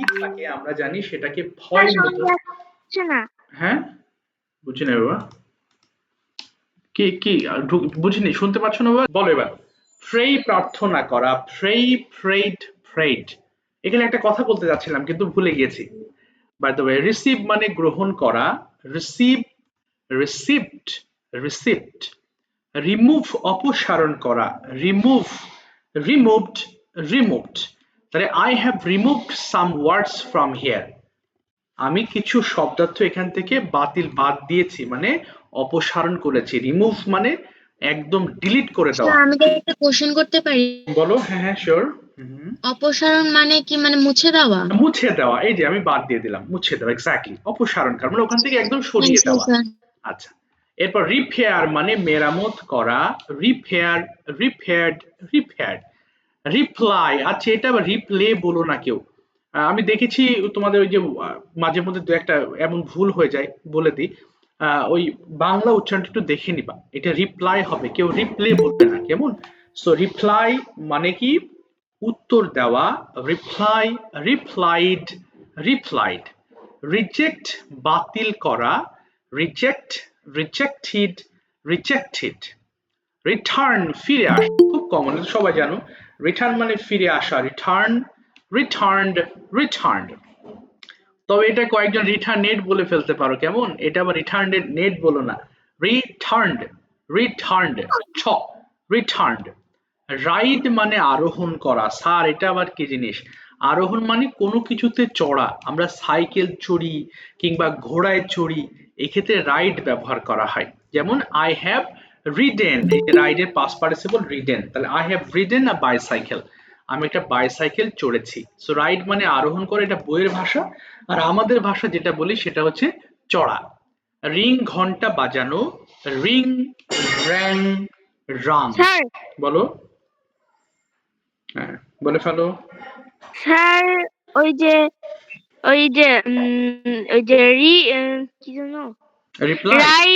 কি থাকে আমরা জানি সেটাকে স্যার ভয়ের মতো। শোনা যাচ্ছে না। হ্যাঁ, বুঝি না বাবা। কি কি বুঝিনি, শুনতে পাচ্ছ না বাবা? বলো এবার। প্রে প্রার্থনা করা, প্রেড। এখানে একটা কথা বলতে যাচ্ছিলাম কিন্তু ভুলে গিয়েছি। বাই দ্য ওয়ে, রিসিভ মানে গ্রহণ করা, রিসিভ, রিসিভড, রিসিভড। রিমুভ অপসারণ করা, রিমুভ, রিমুভড, রিমুভড। তাহলে I have removed some words from here, আমি কিছু শব্দার্থ এখান থেকে বাদ দিয়েছি, মানে অপসারণ করেছি। রিমুভ মানে একদম ডিলিট করে স্যার দেওয়া। আমি কি একটা কোশ্চেন করতে পারি? বলো। হ্যাঁ হ্যাঁ, শিওর। অপসারণ মানে কি, মানে মুছে দেওয়া? মুছে দেওয়া, এই যে আমি বাদ দিয়ে দিলাম, মুছে দেওয়া, এক্স্যাক্টলি। অপসারণ করা মানে ওখান থেকে একদম সরিয়ে দেওয়া। আচ্ছা, এরপর রিপেয়ার মানে মেরামত করা, রিপেয়ার, রিপেয়ার্ড, রিপেয়ার্ড। রিপ্লাই, আচ্ছা এটা আবার রিপ্লে বলো না কেউ। আমি দেখেছি তোমাদের ওই যে মাঝে মধ্যে দু একটা এমন ভুল হয়ে যায়, বলে দিই। ওই বাংলা উচ্চারণটা একটু দেখে নিবা, এটা রিপ্লাই হবে, কেউ রিপ্লে বলবে না, কেমন? সো রিপ্লাই মানে কি উত্তর দেওয়া, রিপ্লাই, রিপ্লাইড, রিপ্লাইড। রিজেক্ট বাতিল করা, রিজেক্ট, রিজেক্টেড, রিজেক্টেড। রিটার্ন ফিরে আসা, খুব কমন, সবাই জানো। রিটার্ন মানে ফিরে আসা, রিটার্ন, রিটার্নড, রিটার্নড। তবে এটা কয়েকজন রিটার্নেড বলে ফেলতে পারো, কেমন? এটা আবার রিটার্নেড নেট বলো না, রিটার্নড, রিটার্নড, ছ, রিটার্নড। রাইড মানে আরোহণ করা, স্যার এটা আবার কি জিনিস? আরোহণ মানে কোনো কিছুতে চড়া, আমরা সাইকেল চড়ি কিংবা ঘোড়ায় চড়ি, এক্ষেত্রে রাইড ব্যবহার করা হয়। যেমন আই হ্যাভ রিডেন, এই যে রাইডের পাস্ট পার্টিসিপল রিডেন, তাহলে I have ridden a bicycle, আমি একটা বাইসাইকেল চড়েছি। সো রাইড মানে আরোহণ করে, এটা বইয়ের ভাষা। আর আমাদের ভাষা যেটা বলি সেটা হচ্ছে চড়া। রিং ঘন্টা বাজানো, রিং, র্যাং, রাং। স্যার বলো। হ্যাঁ, বলে ফেলো। স্যার ওই যে কি জানো রিপ্লাই, রাই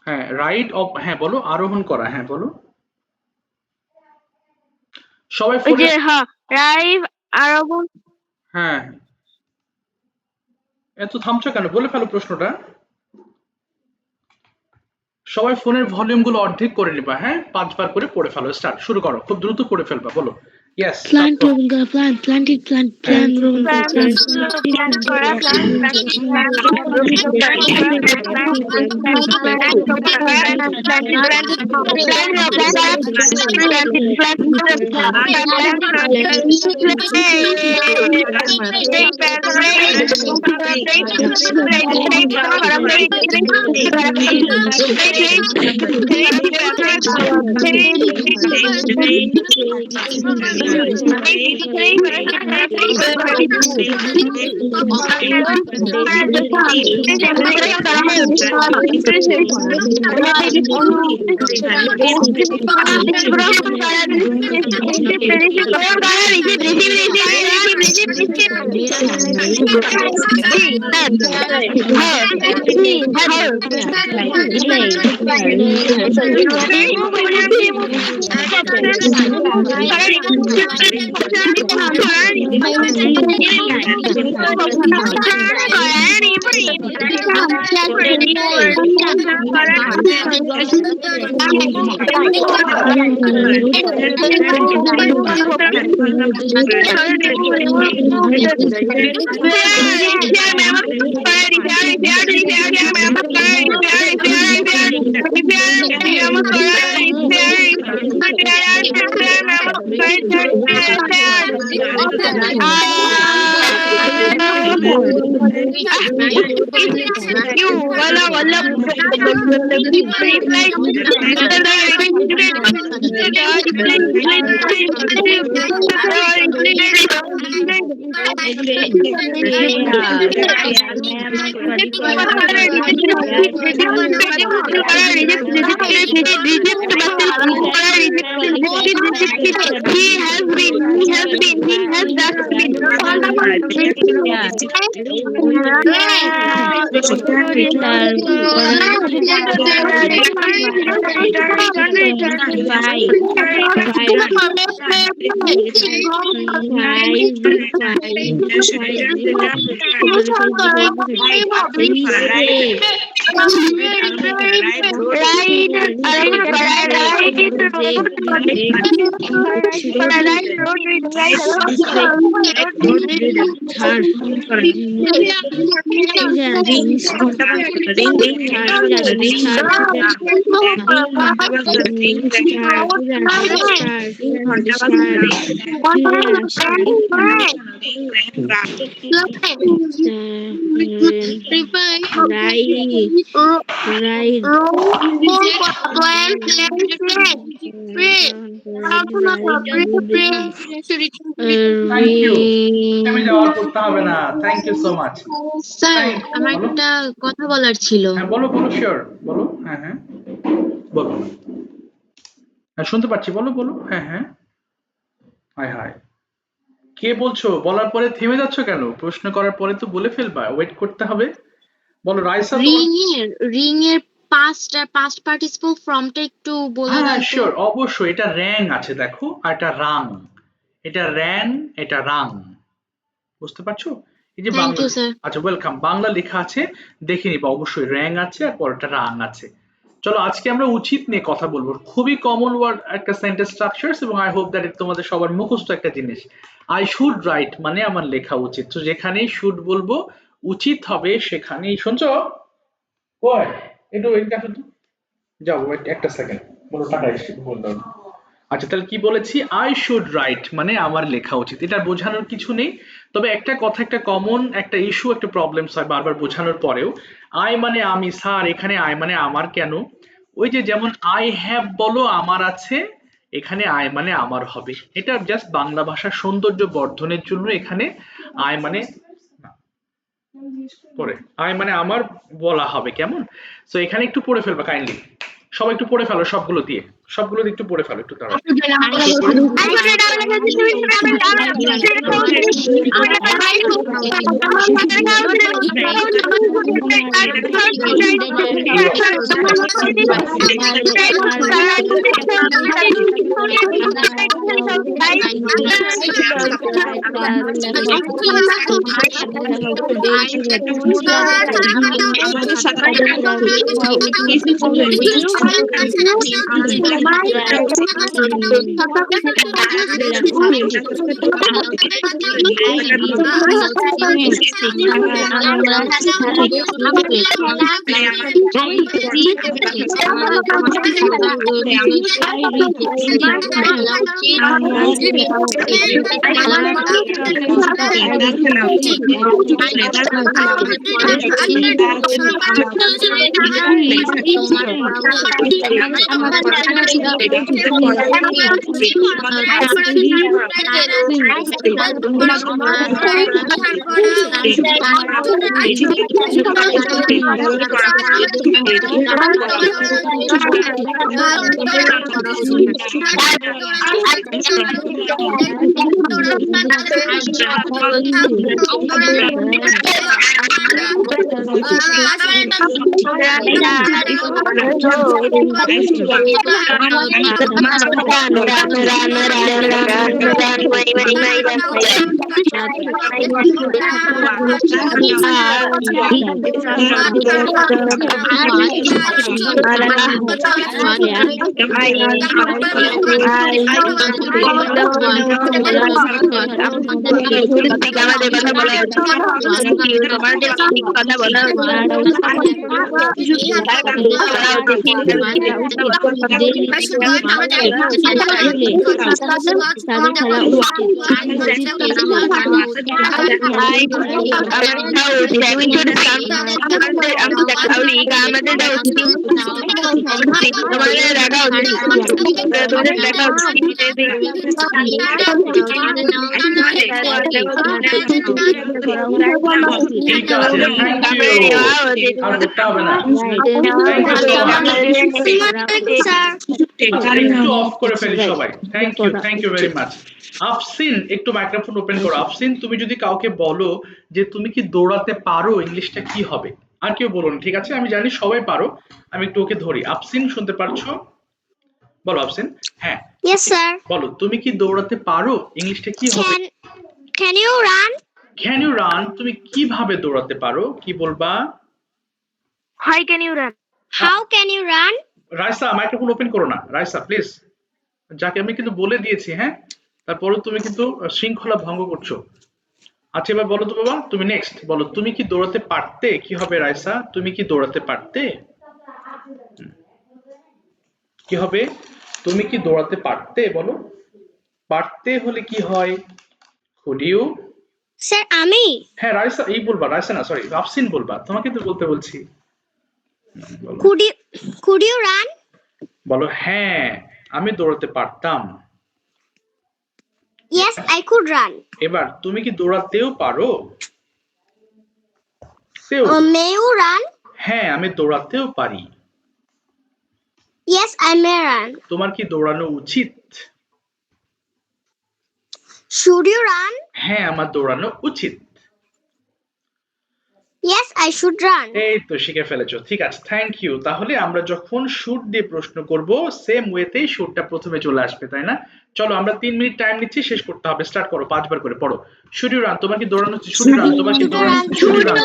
হ্যাঁ রাইড অফ, হ্যাঁ বলো, আরোহণ করা, হ্যাঁ বলো সবাই ওই ফোনে। যে রাইভ আরোহণ। হ্যাঁ, এত থামছো কেন, বলে ফেলো প্রশ্নটা। সবাই ফোনের ভলিউম গুলো অর্ধেক করে নিবা, হ্যাঁ 5 বার করে পড়ে ফেলো, স্টার্ট, শুরু করো, খুব দ্রুত পড়ে ফেলবা, বলো। Yes, Plant growing plant planted plant plant growing plant plan করা He has been thank you, থেমে যাওয়ার করতে হবে না, thank you so much. Sir আমার বলো। একটা কথা বলার ছিল। হ্যাঁ বলো বলো, শিওর বলো। হ্যাঁ হ্যাঁ বলো। হ্যাঁ শুনতে পাচ্ছি, বলো বলো। হ্যাঁ হ্যাঁ। হায় হায়, কে বলছো? বলার পরে থেমে যাচ্ছ কেন? প্রশ্ন করার পরে তো বলে ফেলবা, ওয়েট করতে হবে। বলো রাইসা। রিং এর পাস্ট পার্টিসিপল ফর্মটা একটু বলে হ্যাঁ দেন তো। শিওর, অবশ্যই। এটা র্যাং আছে দেখো, আর এটা রাং। এটা র্যান, এটা রাং। বুঝতে পারছো? এই যে থ্যাংক বাংলা, ইউ স্যার। আচ্ছা ওয়েলকাম, বাংলা লেখা আছে দেখে নিবা, অবশ্যই র্যাং আছে আর পরেরটা রাং আছে। চলো আজকে আমরা উচিত নিয়ে কথা বলবো। খুবই কমন ওয়ার্ড একটা সেন্টেন্স স্ট্রাকচারস, এবং আই হোপ দ্যাট তোমাদের সবার মুখস্থ একটা জিনিস। আই শুড রাইট মানে আমার লেখা উচিত। তো যেখানেই শুড বলবো উচিত হবে সেখানেই, শুনছো? কই একটু এদিকে আসো তো। যাও ওয়েট একটা সেকেন্ড, বলো টাকা এসে বললো। আচ্ছা তাহলে কি বলেছি? আই শুড রাইট মানে আমার লেখা উচিত। এটা বোঝানোর কিছু নেই, তবে একটা কথা, একটা কমন একটা ইস্যু, একটা প্রবলেমস হয় বারবার বোঝানোর পরেও। আই মানে আমি, স্যার এখানে আই মানে আমার কেন? ওই যে যেমন আই হ্যাভ বলো আমার আছে, এখানে আই মানে আমার হবে। এটা জাস্ট বাংলা ভাষার সৌন্দর্য বর্ধনের জন্য এখানে আই মানে পড়ে, আই মানে আমার বলা হবে, কেমন? সো এখানে একটু পড়ে ফেলবা কাইন্ডলি, সবাই একটু পড়ে ফেলো, সবগুলো দিয়ে, সবগুলো দিয়ে একটু পড়ে ফেলো একটু তাড়াতাড়ি। ঠিক আছে, থ্যাংক ইউ, আর করতে হবে না। একটু অফ করে ফেলি সবাই। Thank you very much. Afsin একটু মাইক্রোফোন ওপেন করো। আফসিন তুমি যদি কাউকে বলো যে তুমি কি দৌড়াতে পারো, ইংলিশটা কি হবে? আর কেউ বলুন, ঠিক আছে? আমি জানি সবাই পারো, আমি একটু ওকে ধরি। আফসিন শুনতে পারছো? বলো আফসিন। হ্যাঁ Yes, sir. বলো, তুমি কি দৌড়াতে পারো, ইংলিশটা কি হবে? Can you run? Can you run, তুমি কিভাবে দৌড়াতে পারো, কি বলবা? How can you run? How can you run? Raisa microphone open করো না, রাইসা প্লিজ। যাকে আমি কিন্তু বলে দিয়েছি, হ্যাঁ, তারপরেও তুমি কিন্তু শৃঙ্খলা ভঙ্গ করছো। আচ্ছা এবার বলো তো বাবা, তুমি নেক্সট বলো, তুমি কি দৌড়াতে পারতে, কি হবে রাইসা? তুমি কি দৌড়াতে পারতে, কি হবে? তুমি কি দৌড়াতে পারতে, বলো। পারতে হলে কি হয়? Could you? Sir, আমি হ্যাঁ রাইসা এই বলবা, রাইসা না সরি আফসিন বলবা, তোমাকে তো বলতে বলছি। বলো could you run? বলো হ্যাঁ আমি দৌড়াতে পারতাম। Yes, I could run. এবার তুমি কি দৌড়াতেও পারো? তেও, May you run? হ্যাঁ আমি দৌড়াতেও পারি। Yes, I may run. তোমার কি দৌড়ানো উচিত? Should you run? হ্যাঁ আমার দৌড়ানো উচিত। Yes, I should run. এই তো শিখে ফেলেছো, ঠিক আছে, থ্যাংক ইউ। তাহলে আমরা যখন শুড দিয়ে প্রশ্ন করব, সেম ওয়েতেই শুডটা প্রথমে চলে আসবে, তাই না? চলো আমরা 3 মিনিট টাইম নিচ্ছি, শেষ করতে হবে, স্টার্ট করো, 5 বার করে পড়ো। শুড ইউ রান, তোমার কি দৌড়ানো উচিত? শুড ইউ রান, তোমার কি দৌড়ানো উচিত? Should you run.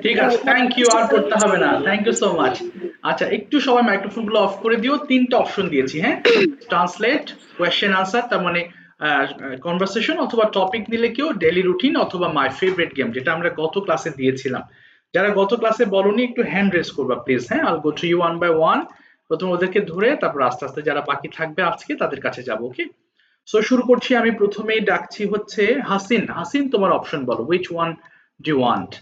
ঠিক আছে, থ্যাংক ইউ, আর করতে হবে না, থ্যাংক ইউ সো মাচ। আচ্ছা একটু সবাই মাইক্রোফোন গুলো অফ করে দিও, 3টা অপশন দিয়েছি, হ্যাঁ, ট্রান্সলেট, কোয়েশ্চেন আনসার, তার মানে কনভারসেশন অথবা টপিক নিলে কেউ ডেইলি রুটিন অথবা মাই ফেভারিট গেম, যেটা আমরা গত ক্লাসে দিয়েছিলাম। যারা গত ক্লাসে বলনি একটু হ্যান্ড রেজ করবা প্লিজ। হ্যাঁ, I'll go to you one by one. প্রথমে ওদেরকে ধরে তারপর আস্তে আস্তে যারা বাকি থাকবে আজকে তাদের কাছে যাবো। ওকে, সো শুরু করছি। আমি প্রথমেই ডাকছি হচ্ছে হাসিন। হাসিন, তোমার অপশন বলো, which one do you want?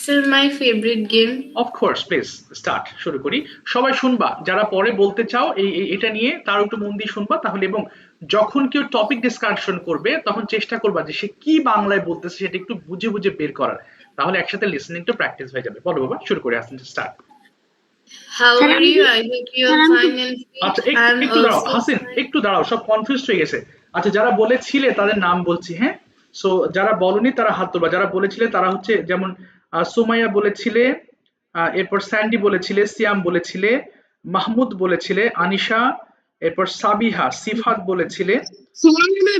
Sir, my favorite game. Of course, please start. শুরু করি। সবাই শুনবা, যারা পরে বলতে চাও এটা নিয়ে তার একটু মন দিয়ে শুনবা তাহলে, এবং যখন কেউ টপিক ডিসকাশন করবে তখন চেষ্টা করবা যে সে কি বাংলায় বলতেছে সেটা একটু বুঝে বুঝে বের করার, তাহলে একসাথে লিসনিং টু প্র্যাকটিস হয়ে যাবে। বলো বাবা, শুরু করে আসেন, start. How are you? I hope you're fine and fit. আচ্ছা, I'm একটু দাঁড়াও also হাসিন, একটু দাঁড়াও, সব কনফিউজ হয়ে গেছে। আচ্ছা, যারা বলেছিলে তাদের নাম বলছি। হ্যাঁ, সো যারা বলনি তারা হাত তোলবা। যারা বলেছিলে তারা হচ্ছে যেমন সুমাইয়া বলেছিলে, এরপর স্যান্ডি বলেছিলে, সিয়াম বলেছিলে, মাহমুদ বলেছিলে, আনিশা, এরপর সাবিহা, সিফাত বলেছিলে।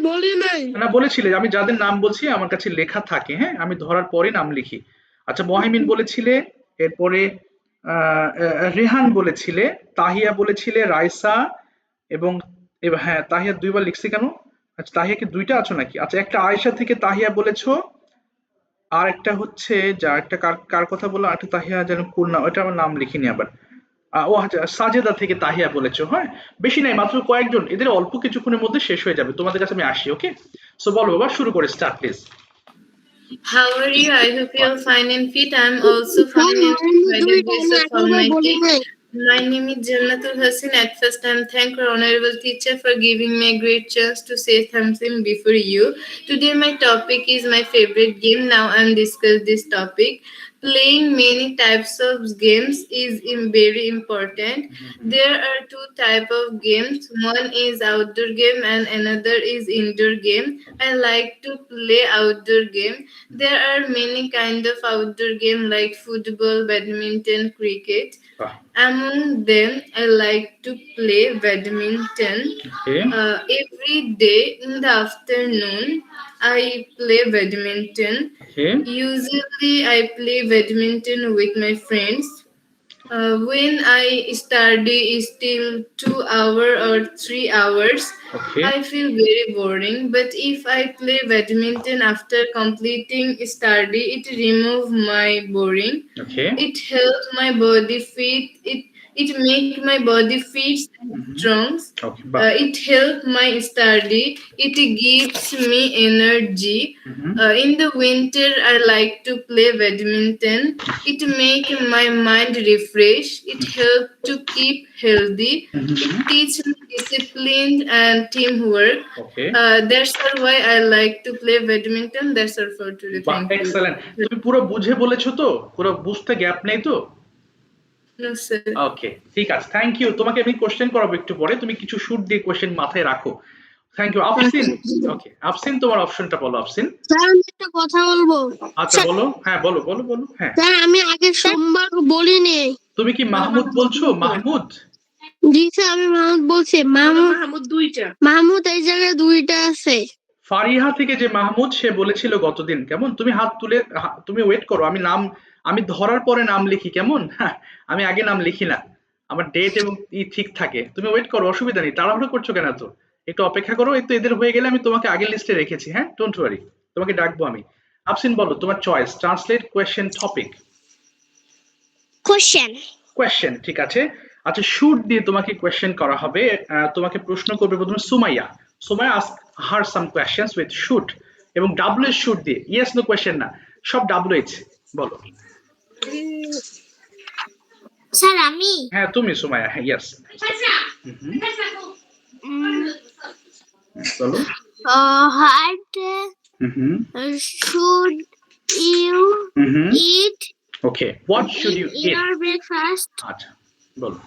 বলি নাই। না, বলেছিলে। আমি যাদের নাম বলছি আমার কাছে লেখা থাকে, হ্যাঁ, আমি ধরার পরে নাম লিখি। আচ্ছা, মহিমিন বলেছিলে, এরপরে রেহান বলেছিলে, তাহিয়া বলেছিলে, রাইসা এবং হ্যাঁ, তাহিয়া দুইবার লিখছি কেন? আচ্ছা, তাহিয়া কি দুইটা আছো নাকি? আচ্ছা, একটা আয়েশা থেকে তাহিয়া বলেছো, আর একটা হচ্ছে যা একটা কার কথা বললো, একটা তাহিয়া যেন পূর্ণা, ওটা আমার নাম লিখিনি আবার। ও আচ্ছা, সাজেদা থেকে তাহিয়া বলেছো। হ্যাঁ, বেশি নাই, মাত্র কয়েকজন, এদের অল্প কিছুক্ষণের মধ্যে শেষ হয়ে যাবে। তোমাদের কাছে আমি আসি। ওকে, সো বলো বাবা, শুরু করে start please. How are you? I hope you're fine and fit. I'm also fine and fit by the grace of Almighty. My name is Jannatul Hassan. At first, I'm thankful, honorable teacher, for giving me a great chance to say something before you. Today, my topic is my favorite game. Now, I'm discuss this topic. Playing many types of games is very important. There are two type of games. One is outdoor game and another is indoor game. I like to play outdoor game. There are many kind of outdoor game like football, badminton, cricket. বাহ, Among them, I like to play badminton. Okay, Every day in the afternoon, I play badminton. Okay, Usually, I play badminton with my friends. When I study is till 2 hours or 3 hours, okay, I feel very boring. But if I play badminton after completing study, it remove my boring. Okay, It helps my body fit. It make my body fit and strong. ওকে, বাহ, It help my study. It gives me energy. In the winter, I like to play badminton. It make my mind refresh. It help to keep healthy. It teach me discipline and teamwork. Okay, That's all why I like to play badminton. That's all for today. বাহ, Thank you. Excellent. তুমি পুরো বুঝে বলেছো তো? পুরো বুঝতে gap নেই তো? No, sir. ওকে, ঠিক আছে, থ্যাংক ইউ। তোমাকে আমি কোশ্চেন করাবো একটু পরে, তুমি কিছু শুট দিয়ে কোশ্চেন মাথায় রাখো। Thank you. আফসিন, ওকে, আফসিন, তোমার অপশনটা বলো আফসিন। স্যার আমি একটা কথা বলবো। আচ্ছা, বলো। হ্যাঁ, বলো বলো বলো। হ্যাঁ, স্যার আমি আগে সোমবার বলিনি। তুমি কি মাহমুদ বলছো? মাহমুদ? জি স্যার, আমি মাহমুদ বলছি। মাহমুদ এই জায়গায় দুইটা আছে। ফারিহা থেকে যে মাহমুদ, সে বলেছিল গতদিন। কেমন, তুমি হাত তুলে, তুমি ওয়েট করো, আমি ধরার পরে নাম লিখি, কেমন? হ্যাঁ, আমি আগে নাম লিখি না, আমার ডেট এবং ঠিক থাকে। তুমি ওয়েট করো, অসুবিধা নেই, তাড়াহুড়ো করছো কেন? তো একটু অপেক্ষা করো, একটু এদের হয়ে গেলে আমি তোমাকে আগের লিস্টে রেখেছি। হ্যাঁ, ডোন্ট ওয়ারি, তোমাকে ডাকবো আমি। আফসিন, বলো তোমার choice. Translate question topic. Question, ঠিক আছে। আচ্ছা, শুট দিয়ে তোমাকে কোয়েশ্চেন করা হবে। তোমাকে প্রশ্ন করবে প্রথমে Sumaiya. Sumaiya ask her some questions with shoot, এবং ডাব্লিউএইচ শুট দিয়ে। ইয়েস নো কোয়েশ্চেন না, সব ডাব্লিউএইচ। বলো। স্যার আমি হ্যাঁ, তুমি সুমাইয়া। হ্যাঁ, ইয়েস, বলো। What should you eat okay, what should you eat? your breakfast? আচ্ছা, বলো।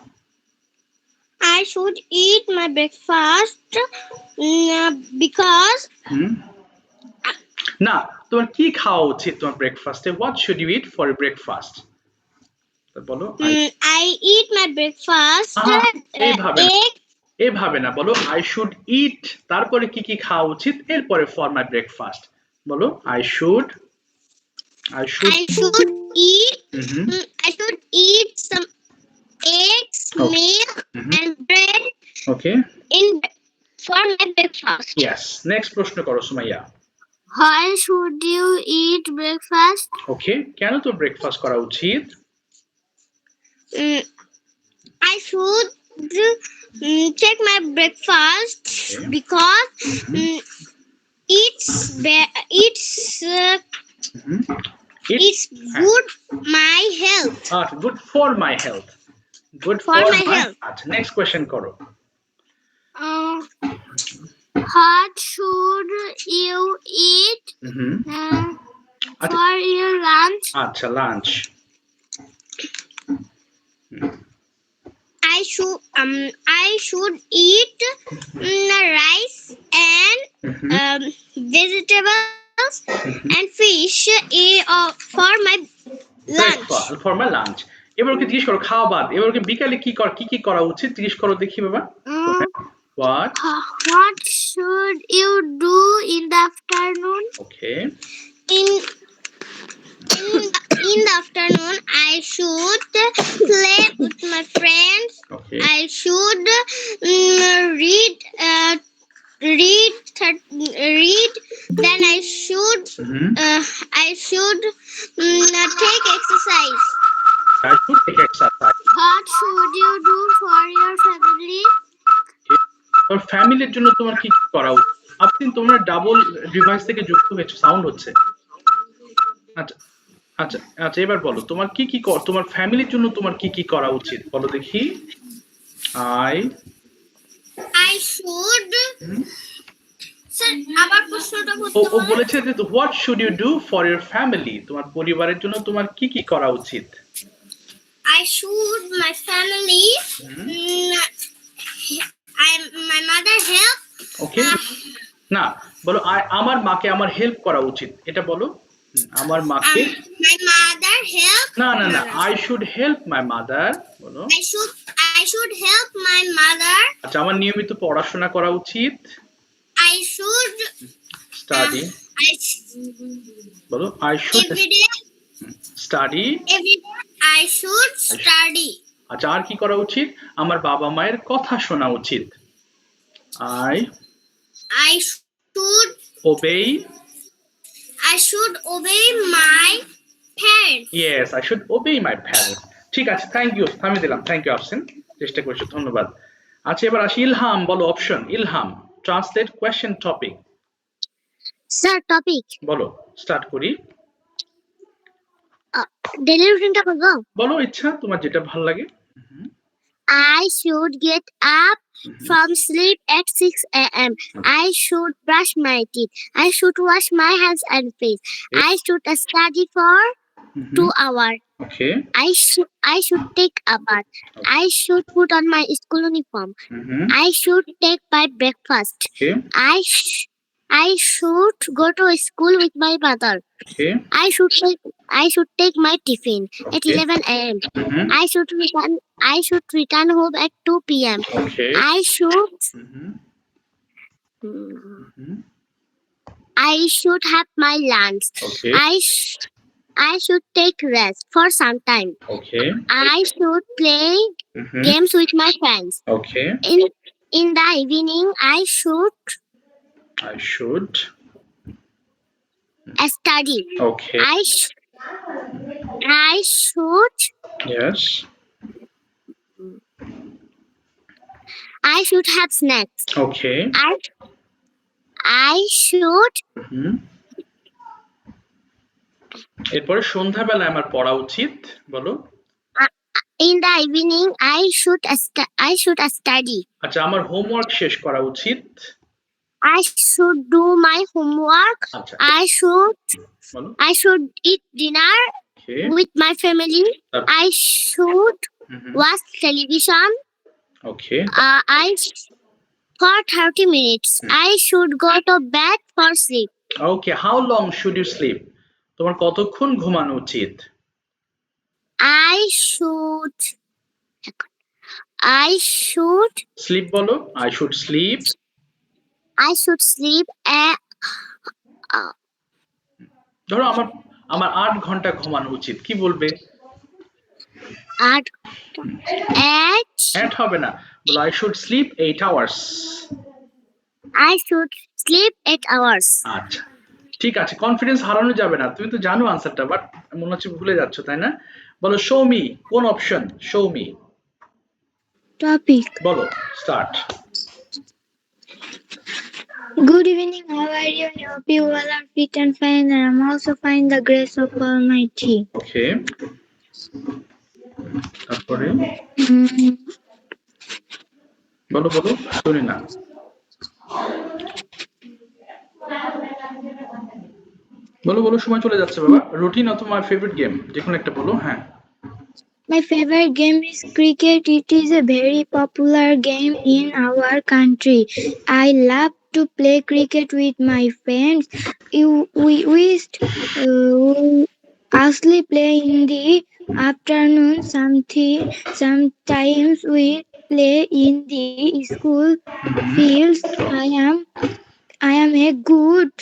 I should eat my breakfast because না, তোমার কি খাওয়া উচিত তোমার ব্রেকফাস্টে? What should you eat for breakfast? বলো। I eat my breakfast এইভাবে না, egg. এভাবে না, বলো আই শুড ইট, তারপরে কি কি খাওয়া উচিত, এরপরে ফর মাই ব্রেকফাস্ট। বলো I should I should eat. I should eat some eggs, milk, and bread okay, in for my breakfast. Yes, next প্রশ্ন করো Sumaiya. Why should you eat breakfast? ওকে, কেন তো ব্রেকফাস্ট করা উচিত? I should take my breakfast because it's good my health. Good for my health. Good For my health. আচ্ছা, next question করো। What should you eat for your lunch? আচ্ছা, lunch. I should eat rice and vegetables and fish for my lunch. For my lunch. এবার ওকে জিজ্ঞেস করো খাওয়া বাদ, এবার ওকে বিকালে কি করা উচিত জিজ্ঞেস করো দেখি বাবা। What should you do in the afternoon? Okay. In the afternoon, I should play with my friends. Okay. I should read. Then I should take exercise. I should take exercise. What should you do for your family? তোর ফ্যামিলির জন্য তোমার কি করা উচিত? আপনি তোমরা double device থেকে যুক্ত হয়েছে, সাউন্ড হচ্ছে। আচ্ছা আচ্ছা আচ্ছা, এবার বলো তোমার তোমার ফ্যামিলির জন্য তোমার কি করা উচিত বলো দেখি। I should স্যার আবার প্রশ্নটা করতে ও বলেছে যে what should you do for your family, তোমার পরিবারের জন্য তোমার কি করা উচিত? I should my family my mother help. ওকে, না বলো আমার মাকে আমার হেল্প করা উচিত, এটা বলো। আমার মাকে my mother help. না I should help my mother বলো। I should help my mother. আচ্ছা, আমার নিয়মিত পড়াশোনা করা উচিত। I should study বলো। I should study. Every day I should study. আচ্ছা, আর কি করা উচিত? আমার বাবা মায়ের কথা শোনা উচিত। I should obey my parents. Yes, I should obey my parents. ঠিক আছে, থ্যাংক ইউ, থামিয়ে দিলাম। থ্যাংক ইউ আফসিন, চেষ্টা করছি, ধন্যবাদ। আচ্ছা, এবার আসি ইলহাম, বলো option. Ilham, translate question topic. Sir topic বলো, স্টার্ট করি। ডেইলি রুটিনটা বলবো? বলো, ইচ্ছা তোমার যেটা ভালো লাগে। I should get up from sleep at 6 a.m. I should brush my teeth. I should wash my hands and face. I should study for 2 hours. Okay. I should take a bath. I should put on my school uniform. I should take my breakfast. Okay. I should go to school with my mother. Okay. I should take my tiffin at 11 a.m. I should return home at 2 p.m. Okay. I should have my lunch. Okay. I should take rest for some time. Okay. I should play games with my friends. Okay. In the evening, I should study. Okay. I should Yes. I should have snacks. Okay. I should এরপরে সন্ধ্যাবেলায় আমার পড়া উচিত, বলো। In the evening, I should study. আচ্ছা, আমার homework শেষ করা উচিত। I should do my homework. আচ্ছা, বলো। I should eat dinner Okay. with my family. I should watch television. Okay. For 30 minutes. I should go to bed for sleep. Okay, how long should you sleep? তোমার কতক্ষণ ঘুমানো উচিত? I should slip বলো। I should sleep. ধরো আমার 8 ঘন্টা ঘুমানো উচিত, কি বলবে? 8 হবে না, বলো I should sleep 8 hours. I should sleep 8 hours. আচ্ছা ঠিক আছে, কনফিডেন্স হারানো যাবে না, তুমি তো জানো আনসারটা, বাট মনে হচ্ছে ভুলে যাচ্ছ, তাই না? বলো শো মি, কোন অপশন? Show me, Topic. বলো, start. Good evening. How are you? I hope you all are fit and fine. I am also fine. The grace of Almighty. ওকে, তারপরে Mm, বলো বলো, শুনি না। বলো বলো, সময় চলে যাচ্ছে বাবা। রুটিন অথবা মাই ফেভারিট গেম, যে কোনো একটা বলো। হ্যাঁ, My favorite game is cricket. It is a very popular game in our country. I love to play cricket with my friends. We used actually play in the afternoon. Sometimes we play in the school fields. I am a good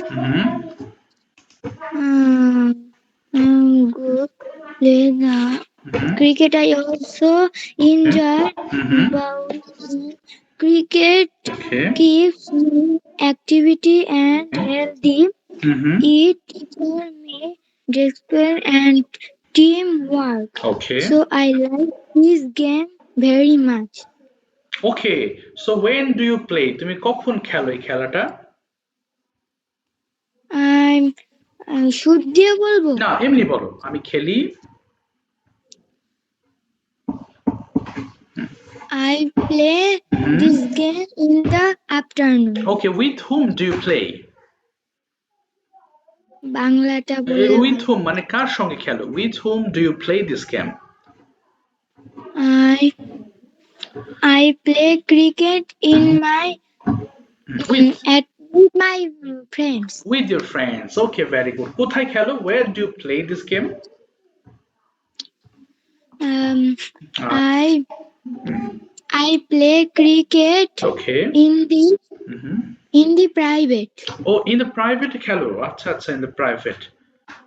good player. Cricket I also enjoy. Bowling. Cricket okay, keeps me activity and healthy. It teaches me discipline and teamwork. Okay, So I like this game very much. Okay. So when do you play, তুমি কখন খেলো এই খেলাটা? Shoot দিয়ে বলবো? না, এমনি বলো, আমি খেলি। I play this game in the afternoon. Okay, with whom do you play? বাংলাটা বললে উইথ হুম মানে কার সঙ্গে খেলো? With whom do you play this game? I play cricket in my with with my friends. With your friends. Okay, very good. কোথায় খেলো? Where do you play this game? I play cricket okay, in the private. ও in the private খেলো, আচ্ছা আচ্ছা, in the private.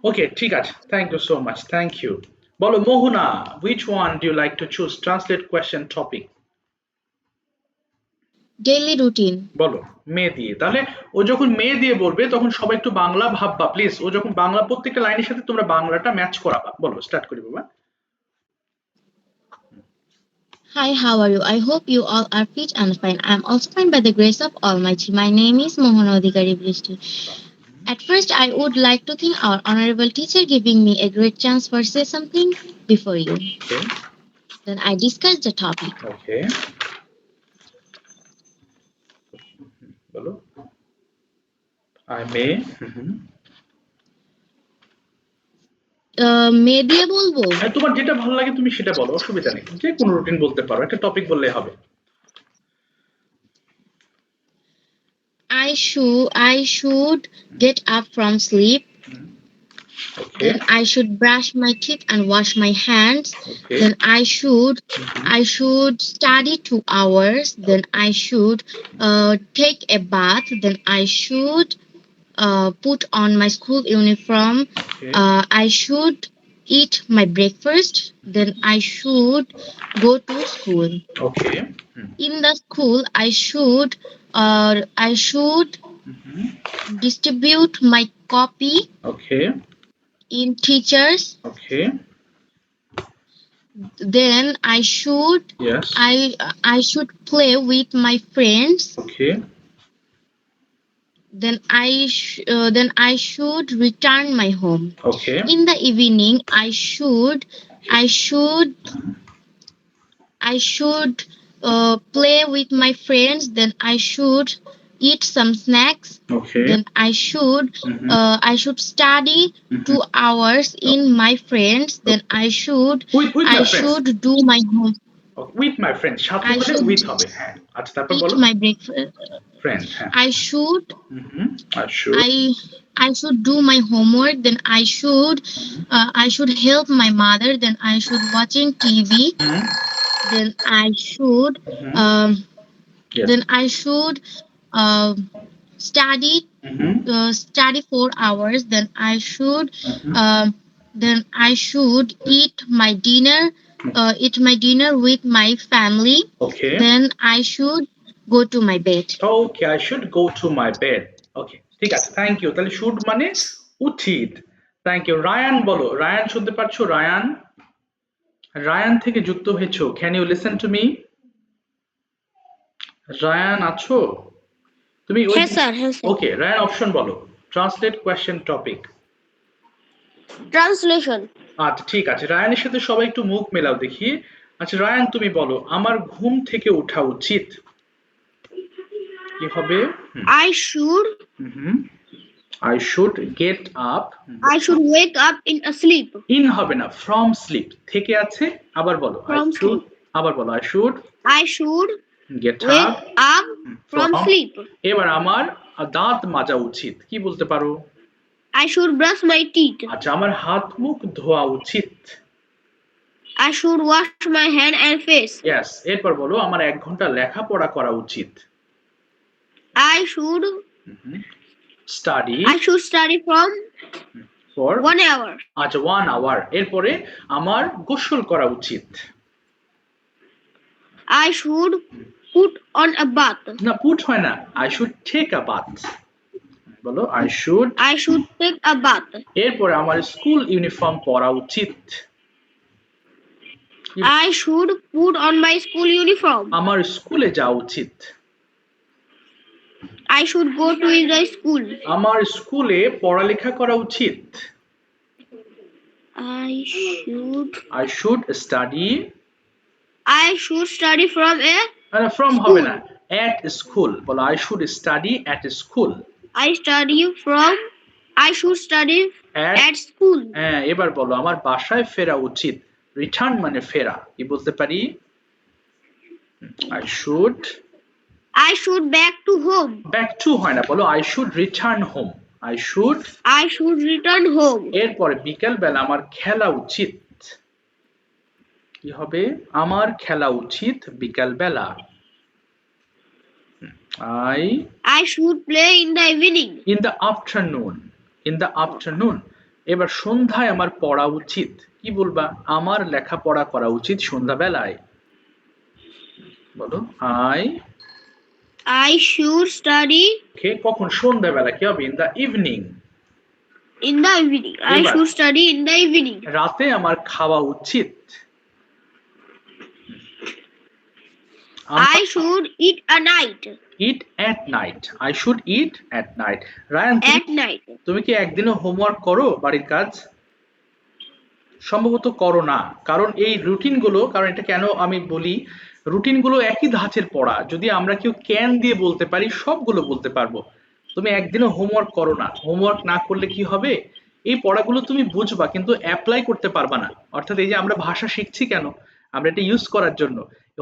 Okay, ঠিক আছে, thank you so much, thank you. বলো Mohona, which one do you like to choose? Translate question topic. Daily routine. বলো মে দিয়ে। তাহলে ও যখন মে দিয়ে বলবে তখন সবাই একটু বাংলা ভাববা প্লিজ। ও যখন বাংলা প্রত্যেকটা লাইনের সাথে তোমরা বাংলাটা ম্যাচ করাবা। বলো, স্টার্ট করি বাবা। Hi, how are you? I hope you all are fit and fine. I am also fine by the grace of Almighty. My name is Mohana Adhikari Brishti. At first, I would like to thank our honorable teacher giving me a great chance for say something before you. Okay. Then I discuss the topic. Okay. বলো। I may. মে দিয়ে বলবো? হ্যাঁ, তোমার যেটা ভালো লাগে তুমি সেটা বলো, অসুবিধা নেই। যে কোনো রুটিন বলতে পারো, একটা টপিক বললেই হবে। I should get up from sleep. Okay. Then I should brush my teeth and wash my hands. Okay. Then I should study 2 hours. Then I should take a bath. Then I should put on my school uniform. Okay. I should eat my breakfast. Then I should go to school. Okay. In the school, I should distribute my copy Okay. in teachers. Okay. Then I should Yes. I should play with my friends. Okay. Then I should return my home. Okay. In the evening, I should play with my friends. Then I should eat some snacks. Okay. Then I should study 2 hours in my friends. Then I should With my friends. should do my home. With my friends, সাথে I বলে should with হবে। হ্যাঁ, আচ্ছা তারপর eat বলো। my breakfast. Friends, হ্যাঁ। I should I should. I should do my homework. Then I should help my mother. Then I should watching TV. Then I should Yes. then I should study study 4 hours. Then I should eat my dinner with my family. Okay. Then go to my bed. Okay, I should go to my bed. Okay, ঠিক আছে, thank you. তাহলে should মানে উচিত। Thank you. Rayan বলো, রায়ান শুনতে পাচ্ছো? রায়ান, রায়ান থেকে যুক্ত হয়েছো। Can you listen to me? Rayan আছো তুমি? Yes, sir. Yes, sir. Okay, Rayan option বলো। Translate question topic. Translation. আচ্ছা, ঠিক আছে। রায়ানের সাথে সবাই একটু মুখ মেলাও দেখি। আচ্ছা রায়ান, তুমি বলো আমার ঘুম থেকে ওঠা উচিত। কি হবে? I should I should get up. wake up in a sleep. In হবে না, ফ্রম স্লিপ থেকে আছে। আবার বলো, আই From শুড। sleep. আবার বলো, I should I should get wake up up from sleep. এবার আমার দাঁত মাজা উচিত। কি বলতে পারো? I should brush my teeth. আচ্ছা, আমার হাত মুখ ধোয়া উচিত। I should wash my hand and face. Yes. এরপর বলো, আমার 1 ঘন্টা লেখাপড়া করা উচিত। I should study study from for 1 hour. আচ্ছা 1 আওয়ার। এরপরে আমার গোসল করা উচিত। I should put on a bath. না, পুট হয় না, I should take a bath. বলো, I should. I should take a bath. এরপরে আমার স্কুল ইউনিফর্ম পরা উচিত। I should put on my school uniform. আমার স্কুলে যাওয়া উচিত। I should go to the school. আমার স্কুলে পড়ালেখা করা উচিত। I should study. I should study from a from হবে না, এট স্কুল। বলো, I should study at school. I should study At- at school. হ্যাঁ, এবার বলো, আমার বাসায় ফেরা উচিত। রিটার্ন মানে ফেরা। কি বলতে পারি? I should back to home. Back to হয় না, বলো I should return home. I should. return home. এরপরে বিকেল বেলা আমার খেলা উচিত। কি হবে? আমার খেলা উচিত বিকেল বেলা। I should play in the evening. In the afternoon. In the afternoon. এবার সন্ধ্যায় আমার পড়া উচিত। কি বলবা? আমার লেখাপড়া করা উচিত সন্ধ্যাবেলায়। বলো, I should study কখন? সন্ধ্যাবেলা। কি হবে? In the evening. in the evening. I এবার- should study in the evening. রাতে আমার খাওয়া উচিত। I should eat at night. Eat at night. I should eat at night. Rayan, At night. তুমি কি একদিনও হোমওয়ার্ক করো বাড়ির কাজ? সম্ভবত করো না, কারণ এই রুটিনগুলো, কারণ এটা কেন আমি বলি, রুটিনগুলো একই ধাঁচের পড়া। যদি আমরা কেউ ক্যান দিয়ে বলতে পারি, সবগুলো বলতে পারবো। তুমি একদিনও হোমওয়ার্ক করো না। হোমওয়ার্ক না করলে কি হবে? এই পড়াগুলো তুমি বুঝবা কিন্তু অ্যাপ্লাই করতে পারবা না। অর্থাৎ এই যে আমরা ভাষা শিখছি কেন? আমরা এটা ইউজ করার জন্য।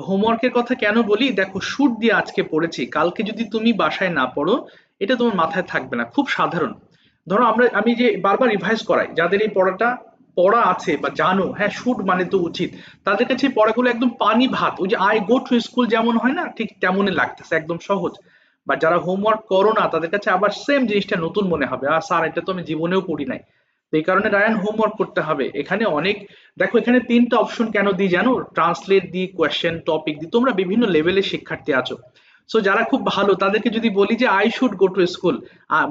হোমওয়ার্কের কথা কেন বলি? দেখো, শুড দিয়ে আজকে পড়েছি, কালকে যদি তুমি বাসায় না পড়ো, এটা তোমার মাথায় থাকবে না। খুব সাধারণ। ধরো আমি যে বারবার রিভাইজ করাই, যাদের এই পড়াটা পড়া আছে বা জানো, হ্যাঁ শুড মানে তো উচিত, তাদের কাছে এই পড়াগুলো একদম পানি ভাত। ওই যে আই গো টু স্কুল যেমন হয় না, ঠিক তেমনই লাগতেছে, একদম সহজ। বা যারা হোমওয়ার্ক করো না, তাদের কাছে আবার সেম জিনিসটা নতুন মনে হবে। স্যার, এটা তো আমি জীবনেও পড়ি নাই। তো এই কারণে রায়ান, হোমওয়ার্ক করতে হবে। এখানে অনেক, দেখো এখানে 3টা অপশন কেন দিই জানো? ট্রান্সলেট দিই, কোয়েশ্চেন, টপিক দিই। তোমরা বিভিন্ন লেভেলের শিক্ষার্থী আছো। সো যারা খুব ভালো, তাদেরকে যদি বলি যে I should go to school,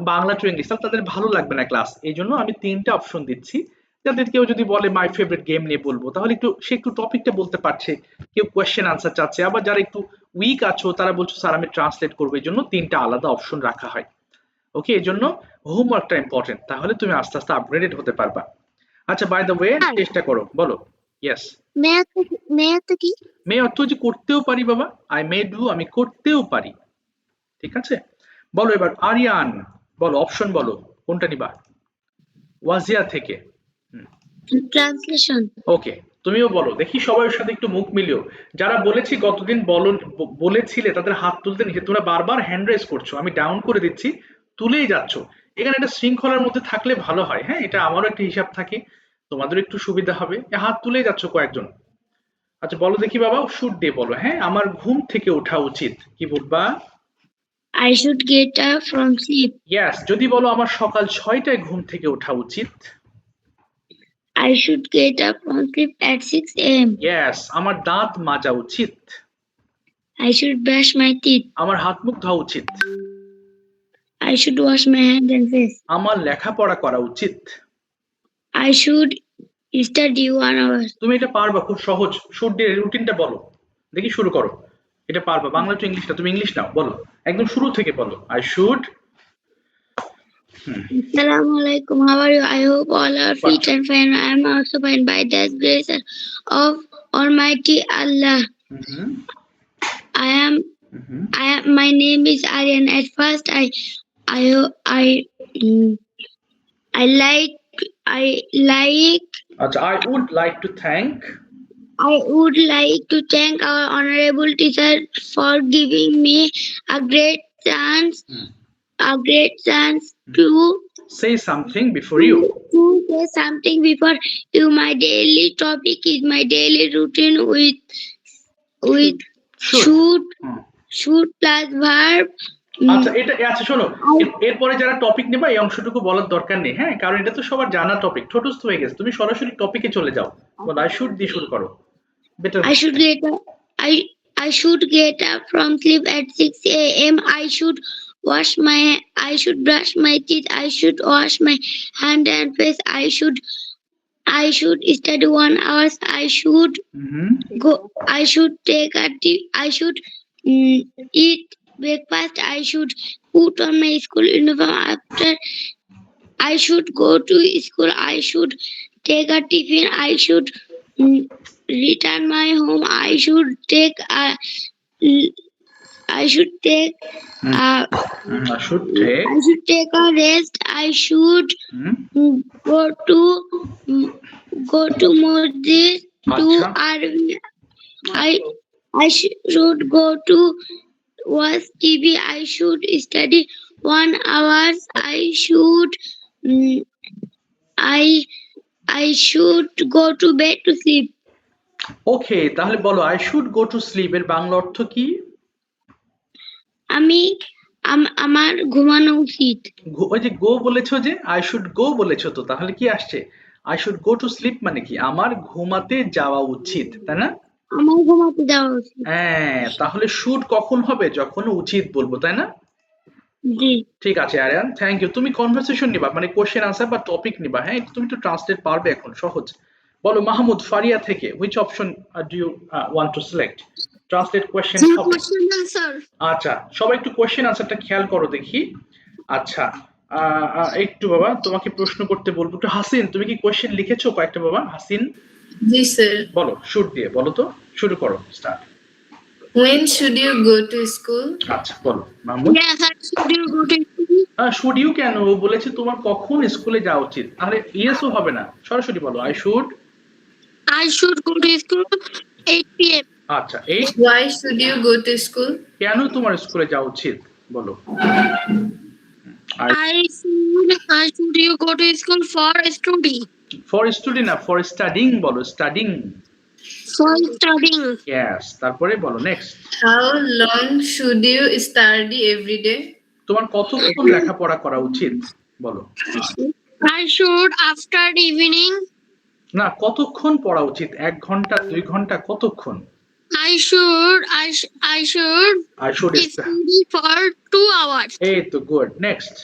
Bangla to English, তাহলে তাদের ভালো লাগবে না ক্লাস। এই জন্য আমি 3টা অপশন দিচ্ছি, যাতে কেউ যদি বলে মাই ফেভারিট গেম নিয়ে বলবো, তাহলে সে একটু টপিকটা বলতে পারছে, কেউ কোয়েশ্চেন আনসার চাচ্ছে। আবার যারা একটু উইক আছো, তারা বলছো স্যার আমি ট্রান্সলেট করবো। এই জন্য 3টা আলাদা অপশন রাখা হয়। ওকে, এই জন্য হোমওয়ার্কটা ইম্পর্টেন্ট, তাহলে তুমি আস্তে আস্তে আপগ্রেডেড হতে পারবা। আচ্ছা, বাই দ্য ওয়ে, চেষ্টা করো। বলো, ইয়েস। মেয়াদ কি? মে অর্থ যে করতেও পারি বাবা। আই মে ডু, আমি করতেও পারি। ঠিক আছে, বলো এবার আরিয়ান, বলো অপশন বলো, কোনটা নিবা? ওয়াজিয়া থেকে। ট্রান্সলেশন। ওকে, তুমিও বলো দেখি, সবার সাথে একটু মুখ মিলিও। যারা বলেছি গতদিন বলেছিলে, তাদের হাত তুলতে নিচে। তোমরা বারবার হ্যান্ড রেজ করছো, আমি ডাউন করে দিচ্ছি, তুলেই যাচ্ছ। এখানে একটা শৃঙ্খলার মধ্যে থাকলে ভালো হয়। হ্যাঁ, এটা আমারও একটা হিসাব থাকে, তোমাদের একটু সুবিধা হবে। হাত তুলেই যাচ্ছ কয়েকজন। আচ্ছা, বলো দেখি বাবা, শুড দিয়ে বলো। হ্যাঁ, আমার ঘুম থেকে ওঠা উচিত। কি বলবা? I should get up from sleep. Yes. যদি বলো আমার সকাল 6টায় ঘুম থেকে ওঠা উচিত। I should get up from sleep at 6 a.m. Yes. আমার দাঁত মাজা উচিত। I should brush my teeth. আমার হাত মুখ ধোয়া উচিত। I should wash my hands and face. আমার লেখাপড়া করা উচিত। I should study 1 hour. তুমি এটা পারবা, খুব সহজ। শুড দিয়ে রুটিনটা বলো দেখি, শুরু করো। এটা পারবা, বাংলা টু ইংলিশ না, তুমি ইংলিশ নাও, বলো একদম শুরু থেকে বলো। I should. Assalamu alaikum. How are you? I hope all are fit and fine. I am also fine by the grace of Almighty Allah. I am. My name is Aryan. At first, I like. আচ্ছা, I would like to thank our honorable teacher for giving me a great chance. To say something before you. say something before you. My daily topic is my daily routine with should plus verb. আচ্ছা, এটা আচ্ছা শোনো, এরপরে যারা topic নেবা এই অংশটুকু বলার দরকার নেই, হ্যাঁ, কারণ এটা তো সবার জানা টপিক, ঠোঁটস্থ হয়ে গেছে। তুমি সরাসরি টপিকে চলে যাও, বলো আই শুড দিয়ে শুরু করো। Better. I should get up from sleep at 6 a.m. I should brush my teeth. I should wash my hand and face. I should study 1 hour. I should take a tea. I should eat breakfast. I should put on my school uniform. After I should go to school. I should take a tiffin. I should return my home. I should take a rest. I should go to masjid to I should go to watch TV. I should study 1 hour. I should go to bed to sleep. ওকে, তাহলে বলো I should go to sleep এর বাংলা অর্থ কি? আমার ঘুমানো উচিত। ওই যে গো বলেছো, যে আই শুড গো বলেছো, তো তাহলে কি আসছে? I should go to sleep মানে কি? আমার ঘুমাতে যাওয়া উচিত, তাই না? আমার ঘুমাতে যাওয়া উচিত। হ্যাঁ, তাহলে শুড কখন হবে? যখন উচিত বলবো, তাই না? জি। ঠিক আছে আরিয়ান, থ্যাংক ইউ। তুমি কনভারসেশন নিবা, মানে কোশ্চেন আনসার বা টপিক নিবা, হ্যাঁ, তুমি তো ট্রান্সলেট পারবে এখন, সহজ। বলো মাহমুদ ফারিয়া থেকে, which option do you want to select? Translate question topic. Question answer. আচ্ছা, সবাই একটু কোশ্চেন আনসারটা খেয়াল করো দেখি। আচ্ছা, একটু বাবা তোমাকে প্রশ্ন করতে বলবো। একটু হাসিন, তুমি কি কোশ্চেন লিখেছো কয়েকটা বাবা? হাসিন জি স্যার। বলো, শুড দিয়ে বলো তো, শুরু করো, start. When should you go to school? আচ্ছা বলো Mahmud. Yes, I should you go to should you কেন? ও বলেছে তোমার কখন স্কুলে যাওয়া উচিত, তাহলে ইয়েসও হবে না, সরাসরি বলো I should go to school 8 p.m. আচ্ছা, এই Why should you go to school? কেন তোমার স্কুলে যাওয়া উচিত বলো। I should you go to school for study. For study না, ফর স্টাডিং বলো, স্টাডিং। For studying. ইয়েস, তারপরে বলো next. How long should you study every day? তোমার কতক্ষণ লেখাপড়া করা উচিত বলো। I should after evening. না, কতক্ষণ পড়া উচিত? 1 ঘন্টা, 2 ঘন্টা, কতক্ষণ? I should study for 2 hours. এই তো good, next.